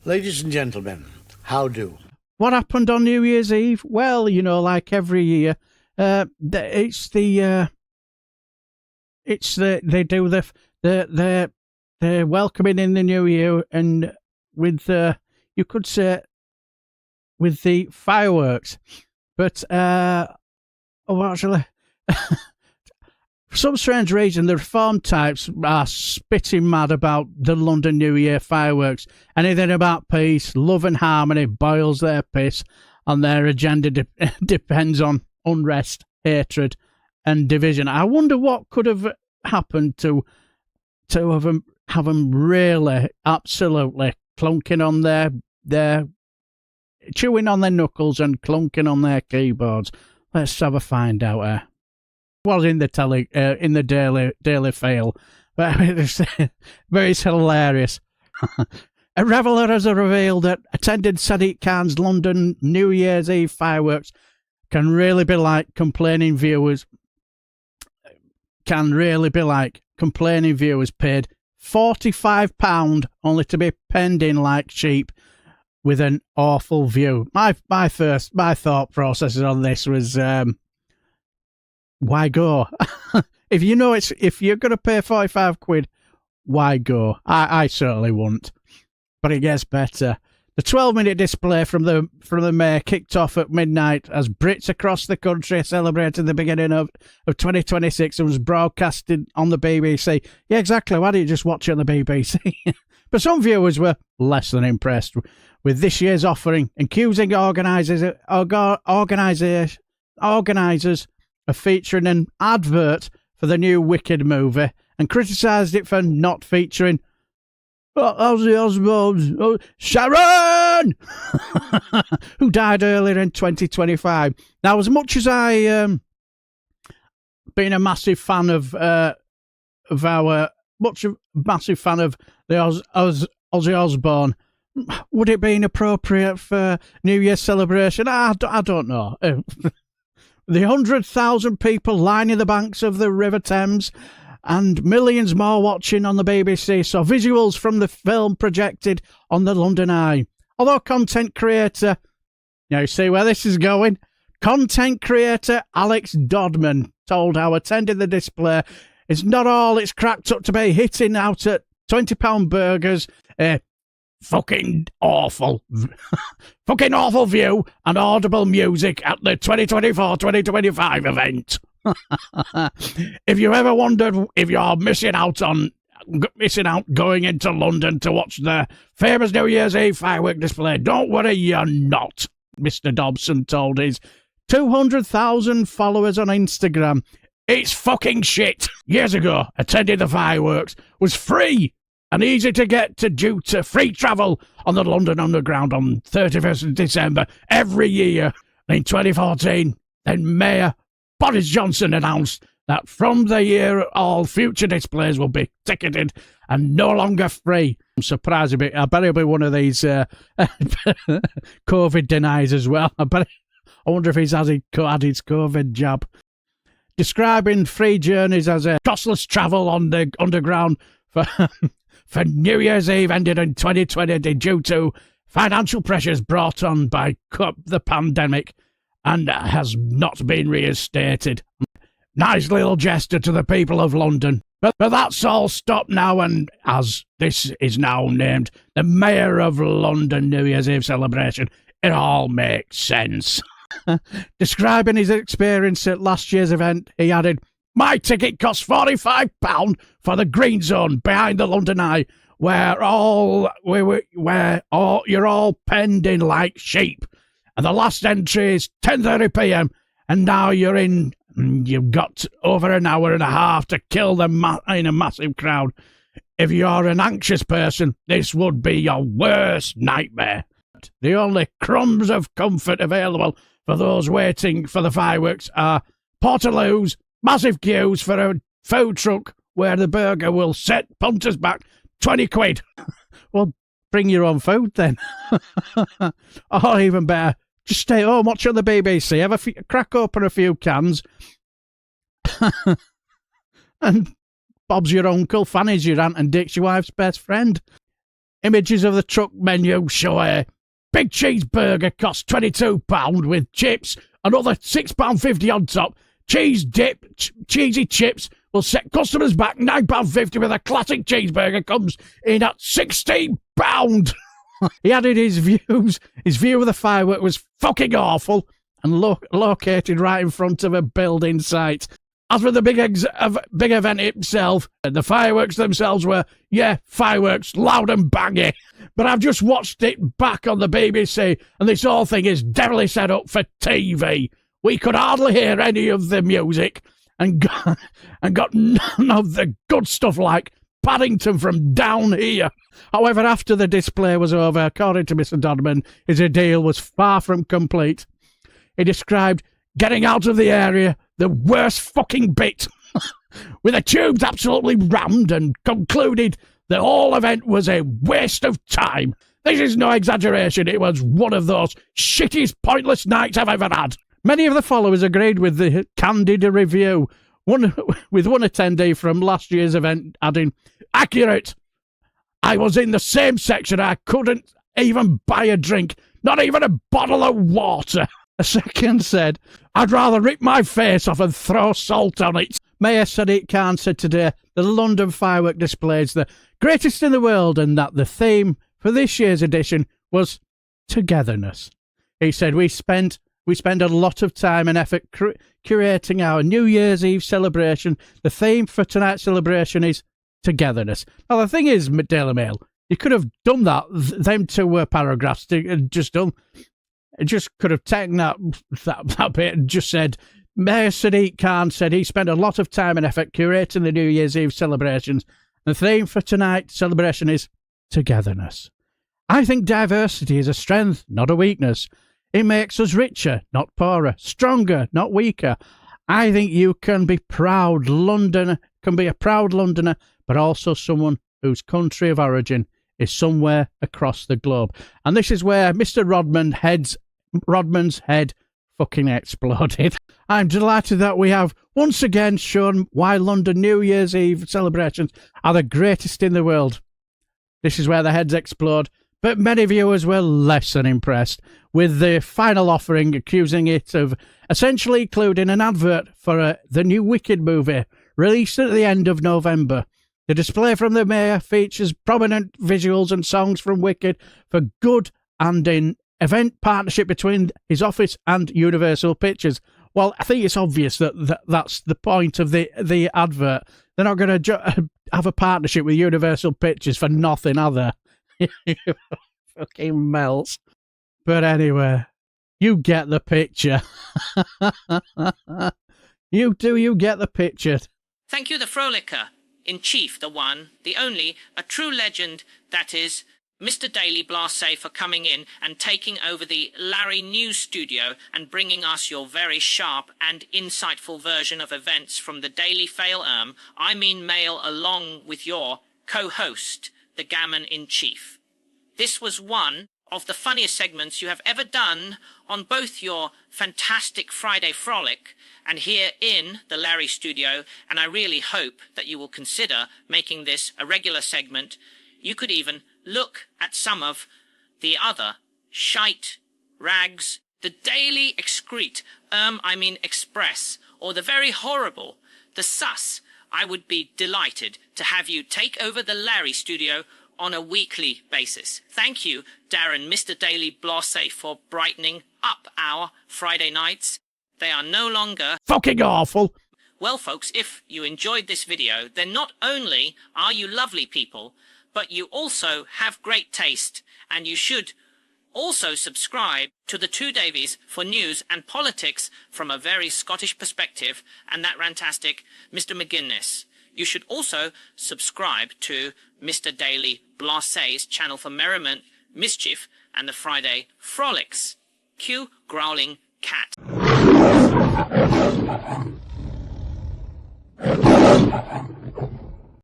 Ladies and gentlemen, how do? What happened on New Year's Eve? Well, like every year, they do they're welcoming in the new year, and with you could say with the fireworks, but actually. For some strange reason, the reform types are spitting mad about the London New Year fireworks. Anything about peace, love and harmony boils their piss, and their agenda depends on unrest, hatred and division. I wonder what could have happened to have them really, absolutely clunking on their chewing on their knuckles and clunking on their keyboards. Let's have a find out here. Was in the Daily Fail, but it's hilarious. A reveller has revealed that attending Sadiq Khan's London New Year's Eve fireworks can really be like complaining viewers paid £45 only to be penned in like sheep with an awful view. My thought processes on this was, why go? If you're going to pay 45 quid, why go? I certainly wouldn't. But it gets better. The 12-minute display from the mayor kicked off at midnight as Brits across the country celebrated the beginning of 2026 and was broadcasted on the BBC. Yeah, exactly. Why don't you just watch it on the BBC? But some viewers were less than impressed with this year's offering, accusing organisers of featuring an advert for the new Wicked movie and criticised it for not featuring Ozzy Osbourne's Sharon, who died earlier in 2025. Now, as much as I been a massive fan of the Ozzy Osbourne, would it be inappropriate for New Year's celebration? I don't know. The 100,000 people lining the banks of the River Thames and millions more watching on the BBC saw visuals from the film projected on the London Eye. Although content creator, now you see where this is going, content creator Alex Dodman told how attending the display is not all it's cracked up to be, hitting out at £20 burgers, fucking awful view and audible music at the 2024-2025 event. If you ever wondered if you're missing out going into London to watch the famous New Year's Eve firework display, don't worry, you're not, Mr. Dobson told his 200,000 followers on Instagram. It's fucking shit. Years ago, attending the fireworks was free and easy to get to due to free travel on the London Underground on 31st of December every year. In 2014, then Mayor Boris Johnson announced that from the year all future displays will be ticketed and no longer free. I'm surprised a bit. I bet he'll be one of these COVID deniers as well. I wonder if he's had his COVID jab. Describing free journeys as a costless travel on the underground for New Year's Eve ended in 2020 due to financial pressures brought on by the pandemic and has not been reinstated. Nice little gesture to the people of London. But that's all stopped now, and as this is now named the Mayor of London New Year's Eve celebration, it all makes sense. Describing his experience at last year's event, he added, "My ticket cost £45 for the green zone behind the London Eye, where you're all penned in like sheep. And the last entry is 10:30 p.m. and now you've got over an hour and a half to kill them in a massive crowd. If you're an anxious person, this would be your worst nightmare. The only crumbs of comfort available for those waiting for the fireworks are portaloos, massive queues for a food truck where the burger will set punters back 20 quid. Well, bring your own food then. Or even better, just stay home, watch on the BBC, have crack open a few cans, and Bob's your uncle, Fanny's your aunt, and Dick's your wife's best friend. Images of the truck menu show a big cheeseburger costs £22 with chips, another £6.50 on top. Cheese dip, cheesy chips will set customers back £9.50 with a classic cheeseburger comes in at £16. He added his view of the firework was fucking awful and located right in front of a building site. As for the big event itself, the fireworks themselves were, fireworks, loud and bangy. But I've just watched it back on the BBC, and this whole thing is definitely set up for TV. We could hardly hear any of the music, and got none of the good stuff like Paddington from Down Here. However, after the display was over, according to Mr. Dodman, his ordeal was far from complete. He described getting out of the area the worst fucking bit, with the tubes absolutely rammed, and concluded the whole event was a waste of time. This is no exaggeration, it was one of those shittiest, pointless nights I've ever had. Many of the followers agreed with the candid review, with one attendee from last year's event adding, "Accurate. I was in the same section. I couldn't even buy a drink, not even a bottle of water." A second said, "I'd rather rip my face off and throw salt on it." Mayor Sadiq Khan said today the London firework displays the greatest in the world, and that the theme for this year's edition was togetherness. He said, we spend a lot of time and effort curating our New Year's Eve celebration. The theme for tonight's celebration is togetherness. Now, the thing is, Daily Mail, you could have done that, them two paragraphs, and just could have taken that bit and just said, Mayor Sadiq Khan said he spent a lot of time and effort curating the New Year's Eve celebrations. The theme for tonight's celebration is togetherness. I think diversity is a strength, not a weakness. It makes us richer, not poorer, stronger, not weaker. I think you can be a proud Londoner, but also someone whose country of origin is somewhere across the globe. And this is where Mr. Rodman's head fucking exploded. I'm delighted that we have once again shown why London New Year's Eve celebrations are the greatest in the world. This is where the heads explode. But many viewers were less than impressed with the final offering, accusing it of essentially including an advert for the new Wicked movie, released at the end of November. The display from the mayor features prominent visuals and songs from Wicked for good, and in event partnership between his office and Universal Pictures. Well, I think it's obvious that's the point of the advert. They're not going to have a partnership with Universal Pictures for nothing, are they? Fucking melts. But anyway, you get the picture. You get the picture. Thank you, the Frolicker in chief, the one, the only, a true legend, that is Mr. Daily Blasé, for coming in and taking over the Larry News Studio and bringing us your very sharp and insightful version of events from the Daily Mail, along with your co-host, the Gammon in Chief. This was one of the funniest segments you have ever done on both your fantastic Friday Frolic and here in the Larry Studio, and I really hope that you will consider making this a regular segment. You could even look at some of the other shite, rags, the Daily Express, or the very horrible, the Sus. I would be delighted to have you take over the Larry Studio on a weekly basis. Thank you, Darren, Mr. Daily Blasé, for brightening up our Friday nights. They are no longer fucking awful. Well, folks, if you enjoyed this video, then not only are you lovely people, but you also have great taste, and you should also subscribe to the Two Davies for news and politics from a very Scottish perspective, and that rantastic Mr. McGuinness. You should also subscribe to Mr. Daily Blasé's channel for merriment, mischief, and the Friday Frolics. Cue growling cat.